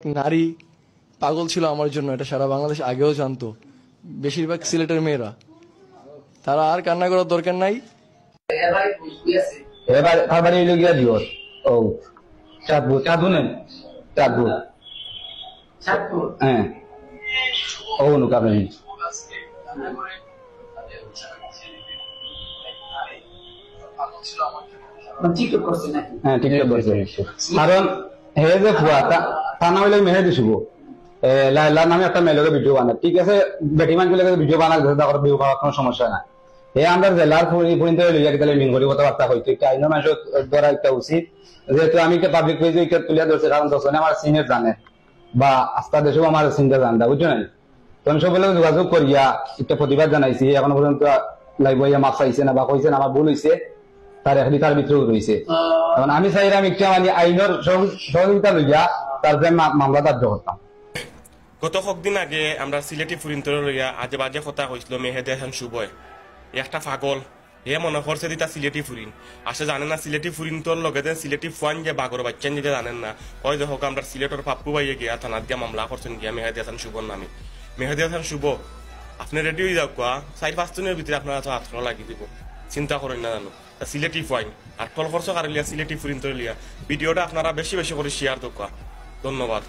নারী পাগল ছিল আমার জন্য, এটা সারা বাংলাদেশ আগেও জানতো। বেশিরভাগ সিলেটের মেয়েরা, তারা আর কান্না করার দরকার নাই। এবার খাবার এলো গিয়া দিও ও চাঁদপুর চাঁদপুর নেন চাঁদপুর হ্যাঁ ও নুকা আপনি হ্যাঁ টিকটক করছে কারণ হে যে ফুয়া তা না হইলে মেহে দিছিব লাইলা নামে একটা মেয়েলোকে ভিডিও বানায়, ঠিক আছে বেটিমান গুলো ভিডিও বানাক বিহু খাওয়ার কোনো সমস্যা নাই। হে আমরা জেলার পরিণত লইয়া গেলে মিন করি কথাবার্তা হইতো একটা আইন মানুষ ধরা একটা উচিত, যেহেতু আমি পাবলিক পেজে তুলিয়া ধরছি কারণ দর্শনে আমার সিনিয়র জানে বা আস্থা দেশেও আমার চিন্তা জানতা বুঝছো না। তখন সকলে যোগাযোগ করিয়া একটা প্রতিবাদ জানাইছি, এখনো পর্যন্ত লাইভ হইয়া মাপ চাইছে না বা কইছেন আমার ভুল হয়েছে, তার এখনই তার ভিতরেও রয়েছে। কারণ আমি চাইলাম একটা মানে আইনের সহযোগিতা লইয়া তার যে মামলা দার্য করতাম। গত কয়েকদিন আগে আমরা সিলেটি ফুরিন্তর লইয়া আজে বাজে কথা হয়েছিল মেহেদি হাসান শুভয় একটা পাগল হে মনে করছে দিতা সিলেটি ফুরিন আসে জানে না সিলেটি ফুরিন্তর লগে সিলেটি ফুয়ান যে বাগর বাচ্চান যেটা জানেন না ওই দেখো আমরা সিলেটের পাপ্পু ভাইয়ে গিয়া থানাত দিয়া মামলা করছেন গিয়া মেহেদি হাসান শুভর নামে। মেহেদি হাসান শুভ আপনি রেডি হয়ে যাও কোয়া 4-5 দিনের ভিতরে আপনারা তো হাত লাগি দিব, চিন্তা করেন না জানো সিলেটি ফুয়াইন আর টল খরচ কার লিয়া সিলেটি ফুরিন্তর লিয়া। ভিডিওটা আপনারা বেশি বেশি করে শেয়ার দোকা। ধন্যবাদ।